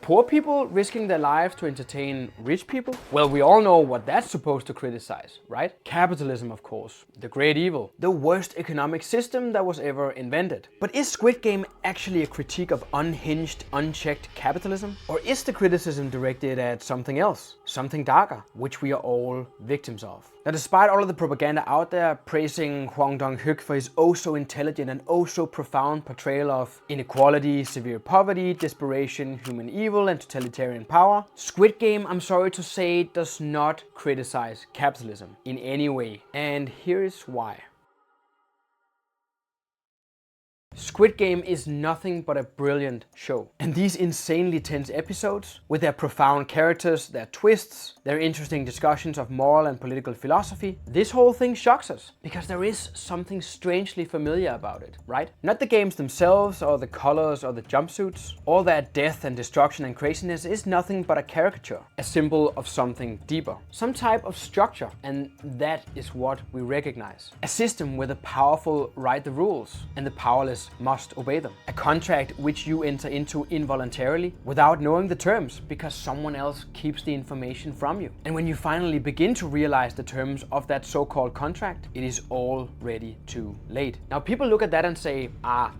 poor people risking their lives to entertain rich people? Well, we all know what that's supposed to criticize, right? Capitalism, of course, the great evil, the worst economic system that was ever invented. But is Squid Game actually a critique of unhinged, unchecked capitalism? Or is the criticism directed at something else, something darker, which we are all victims of? Now, despite all of the propaganda out there praising Hwang Dong-hyuk for his oh so intelligent and oh so profound portrayal of inequality, severe poverty, desperation, human evil, and totalitarian power, Squid Game, I'm sorry to say, does not criticize capitalism in any way. And here's why. Squid Game is nothing but a brilliant show. And these insanely tense episodes, with their profound characters, their twists, their interesting discussions of moral and political philosophy, this whole thing shocks us, because there is something strangely familiar about it, right? Not the games themselves, or the colors, or the jumpsuits. All that death and destruction and craziness is nothing but a caricature, a symbol of something deeper, some type of structure, and that is what we recognize. A system where the powerful write the rules, and the powerless must obey them. A contract which you enter into involuntarily without knowing the terms, because someone else keeps the information from you. And when you finally begin to realize the terms of that so-called contract, it is already too late. Now, people look at that and say,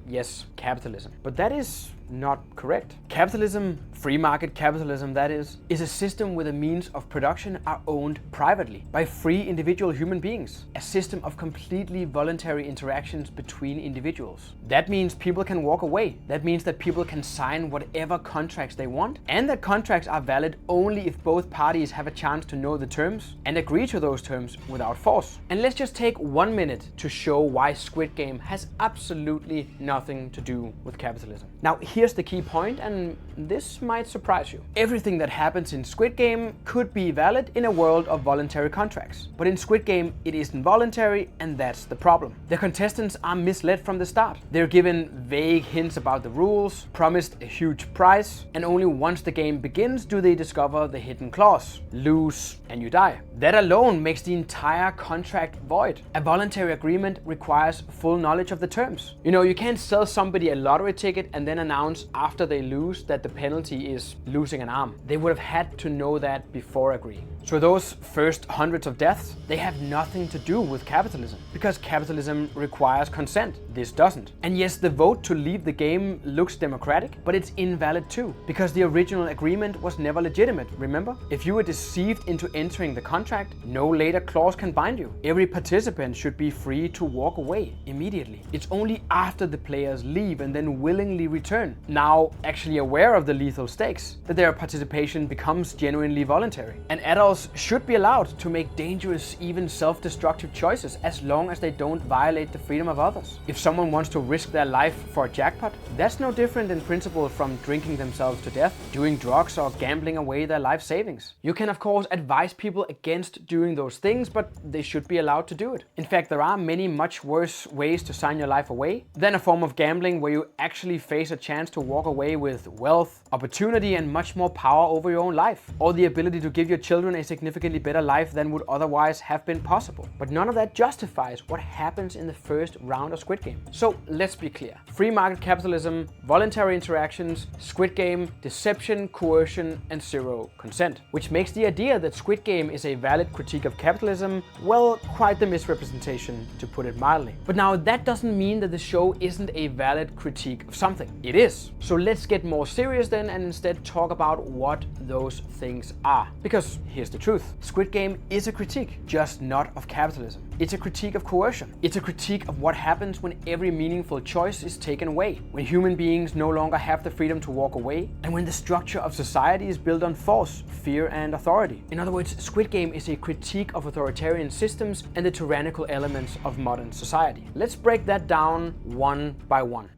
yes, capitalism. But that is not correct. Capitalism, free market capitalism that is a system where the means of production are owned privately by free individual human beings. A system of completely voluntary interactions between individuals. That means people can walk away. That means that people can sign whatever contracts they want, and that contracts are valid only if both parties have a chance to know the terms and agree to those terms without force. And let's just take 1 minute to show why Squid Game has absolutely nothing to do with capitalism. Now, here's the key point, and this might surprise you. Everything that happens in Squid Game could be valid in a world of voluntary contracts. But in Squid Game, it isn't voluntary, and that's the problem. The contestants are misled from the start. They're given vague hints about the rules, promised a huge prize, and only once the game begins do they discover the hidden clause. Lose and you die. That alone makes the entire contract void. A voluntary agreement requires full knowledge of the terms. You know, you can't sell somebody a lottery ticket and then announce after they lose that the penalty is losing an arm. They would have had to know that before agreeing. So those first hundreds of deaths, they have nothing to do with capitalism, because capitalism requires consent. This doesn't. And yes, the vote to leave the game looks democratic, but it's invalid too, because the original agreement was never legitimate, remember? If you were deceived into entering the contract, no later clause can bind you. Every participant should be free to walk away immediately. It's only after the players leave and then willingly return, now actually aware of the lethal stakes, that their participation becomes genuinely voluntary. And adults should be allowed to make dangerous, even self-destructive choices as long as they don't violate the freedom of others. If someone wants to risk their life for a jackpot, that's no different in principle from drinking themselves to death, doing drugs, or gambling away their life savings. You can of course advise people against doing those things, but they should be allowed to do it. In fact, there are many much worse ways to sign your life away than a form of gambling where you actually face a chance to walk away with wealth, opportunity, and much more power over your own life, or the ability to give your children a significantly better life than would otherwise have been possible. But none of that justifies what happens in the first round of Squid Game. So let's be clear. Free market capitalism, voluntary interactions, Squid Game, deception, coercion, and zero consent. Which makes the idea that Squid Game is a valid critique of capitalism, well, quite the misrepresentation, to put it mildly. But now that doesn't mean that the show isn't a valid critique of something. It is. So let's get more serious then and instead talk about what those things are. Because here's the truth. Squid Game is a critique, just not of capitalism. It's a critique of coercion. It's a critique of what happens when every meaningful choice is taken away, when human beings no longer have the freedom to walk away, and when the structure of society is built on force, fear, and authority. In other words, Squid Game is a critique of authoritarian systems and the tyrannical elements of modern society. Let's break that down one by one.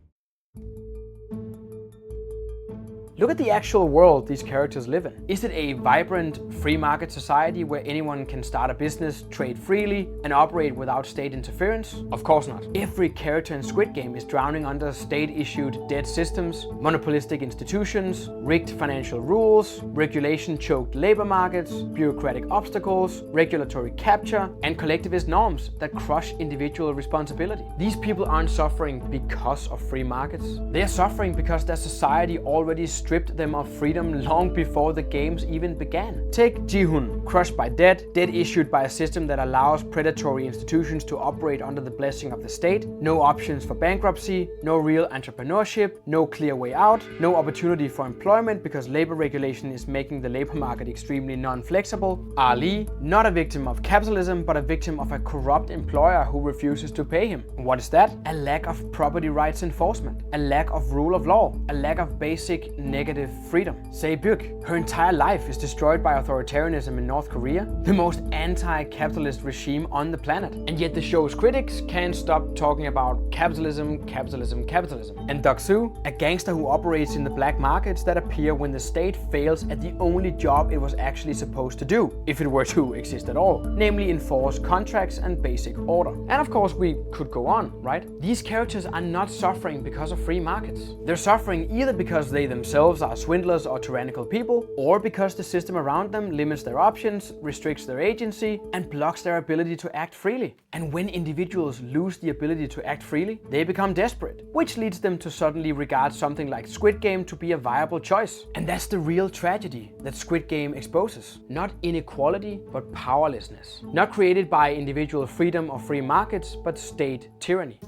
Look at the actual world these characters live in. Is it a vibrant free market society where anyone can start a business, trade freely, and operate without state interference? Of course not. Every character in Squid Game is drowning under state-issued debt systems, monopolistic institutions, rigged financial rules, regulation-choked labor markets, bureaucratic obstacles, regulatory capture, and collectivist norms that crush individual responsibility. These people aren't suffering because of free markets. They are suffering because their society already stripped them of freedom long before the games even began. Take Ji-hoon, crushed by debt issued by a system that allows predatory institutions to operate under the blessing of the state, no options for bankruptcy, no real entrepreneurship, no clear way out, no opportunity for employment because labor regulation is making the labor market extremely non-flexible. Ali, not a victim of capitalism, but a victim of a corrupt employer who refuses to pay him. What is that? A lack of property rights enforcement, a lack of rule of law, a lack of basic negative freedom. Se-byuk, her entire life is destroyed by authoritarianism in North Korea, the most anti-capitalist regime on the planet. And yet the show's critics can't stop talking about capitalism, capitalism, capitalism. And Deok-soo, a gangster who operates in the black markets that appear when the state fails at the only job it was actually supposed to do, if it were to exist at all, namely enforce contracts and basic order. And of course we could go on, right? These characters are not suffering because of free markets. They're suffering either because they themselves are swindlers or tyrannical people, or because the system around them limits their options, restricts their agency, and blocks their ability to act freely. And when individuals lose the ability to act freely, they become desperate, which leads them to suddenly regard something like Squid Game to be a viable choice. And that's the real tragedy that Squid Game exposes. Not inequality, but powerlessness. Not created by individual freedom or free markets, but state tyranny.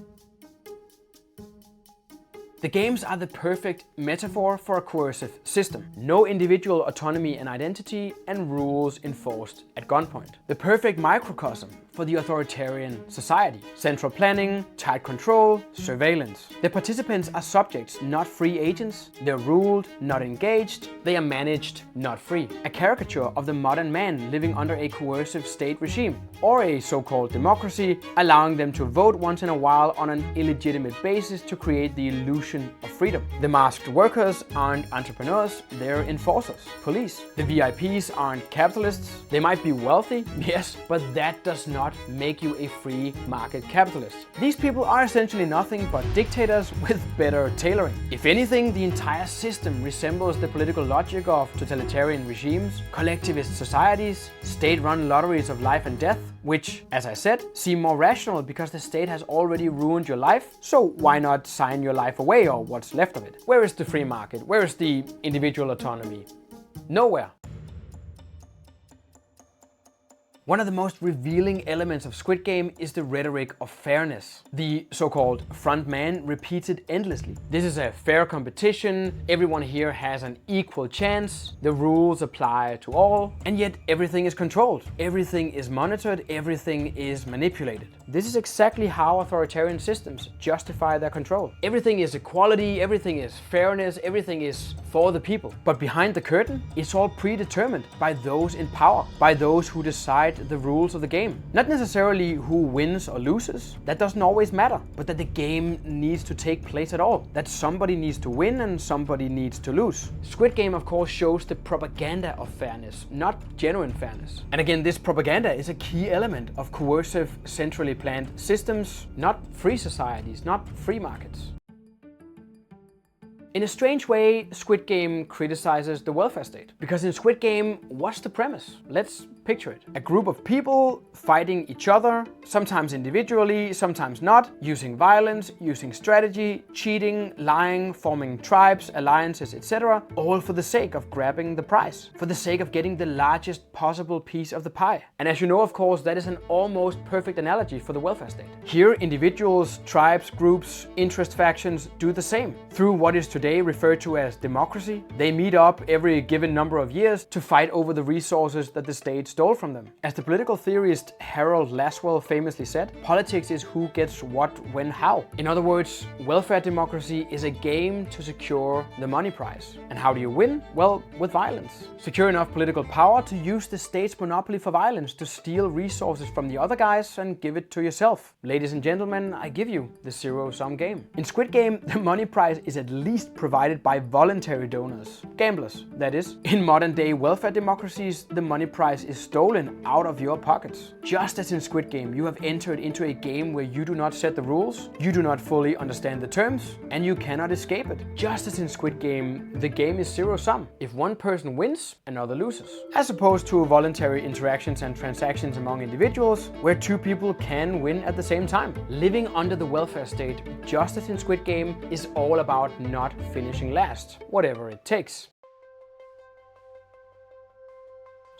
The games are the perfect metaphor for a coercive system. No individual autonomy and identity, and rules enforced at gunpoint. The perfect microcosm for the authoritarian society. Central planning, tight control, surveillance. The participants are subjects, not free agents. They're ruled, not engaged. They are managed, not free. A caricature of the modern man living under a coercive state regime, or a so-called democracy, allowing them to vote once in a while on an illegitimate basis to create the illusion of freedom. The masked workers aren't entrepreneurs, they're enforcers, police. The VIPs aren't capitalists. They might be wealthy, yes, but that does not make you a free market capitalist. These people are essentially nothing but dictators with better tailoring. If anything, the entire system resembles the political logic of totalitarian regimes, collectivist societies, state-run lotteries of life and death, which, as I said, seem more rational because the state has already ruined your life, so why not sign your life away or what's left of it? Where is the free market? Where is the individual autonomy? Nowhere. One of the most revealing elements of Squid Game is the rhetoric of fairness. The so-called front man repeats it endlessly. This is a fair competition, everyone here has an equal chance, the rules apply to all, and yet everything is controlled, everything is monitored, everything is manipulated. This is exactly how authoritarian systems justify their control. Everything is equality, everything is fairness, everything is for the people. But behind the curtain, it's all predetermined by those in power, by those who decide the rules of the game. Not necessarily who wins or loses, that doesn't always matter, but that the game needs to take place at all. That somebody needs to win and somebody needs to lose. Squid Game of course shows the propaganda of fairness, not genuine fairness. And again, this propaganda is a key element of coercive, centrally planned systems, not free societies, not free markets. In a strange way, Squid Game criticizes the welfare state. Because in Squid Game, what's the premise? Let's picture it. A group of people fighting each other, sometimes individually, sometimes not, using violence, using strategy, cheating, lying, forming tribes, alliances, etc. All for the sake of grabbing the prize, for the sake of getting the largest possible piece of the pie. And as you know, of course, that is an almost perfect analogy for the welfare state. Here, individuals, tribes, groups, interest factions do the same. Through what is today referred to as democracy, they meet up every given number of years to fight over the resources that the state stole from them. As the political theorist Harold Laswell famously said, politics is who gets what, when, how. In other words, welfare democracy is a game to secure the money prize. And how do you win? Well, with violence. Secure enough political power to use the state's monopoly for violence to steal resources from the other guys and give it to yourself. Ladies and gentlemen, I give you the zero-sum game. In Squid Game, the money prize is at least provided by voluntary donors. Gamblers, that is. In modern day welfare democracies, the money prize is stolen out of your pockets. Just as in Squid Game, you have entered into a game where you do not set the rules, you do not fully understand the terms, and you cannot escape it. Just as in Squid Game, the game is zero-sum. If one person wins, another loses. As opposed to voluntary interactions and transactions among individuals, where two people can win at the same time. Living under the welfare state, just as in Squid Game, is all about about not finishing last, whatever it takes.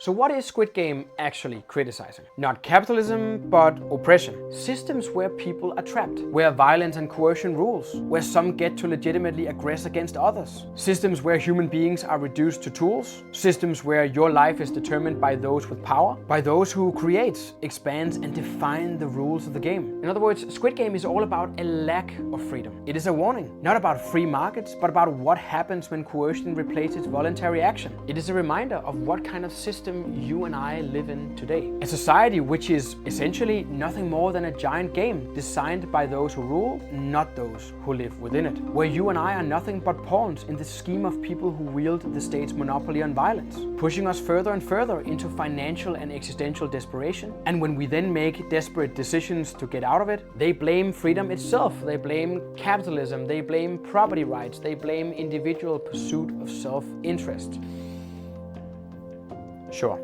So what is Squid Game actually criticizing? Not capitalism, but oppression. Systems where people are trapped, where violence and coercion rules, where some get to legitimately aggress against others. Systems where human beings are reduced to tools. Systems where your life is determined by those with power, by those who create, expand, and define the rules of the game. In other words, Squid Game is all about a lack of freedom. It is a warning, not about free markets, but about what happens when coercion replaces voluntary action. It is a reminder of what kind of system you and I live in today. A society which is essentially nothing more than a giant game designed by those who rule, not those who live within it. Where you and I are nothing but pawns in the scheme of people who wield the state's monopoly on violence, pushing us further and further into financial and existential desperation. And when we then make desperate decisions to get out of it, they blame freedom itself, they blame capitalism, they blame property rights, they blame individual pursuit of self-interest. Sure,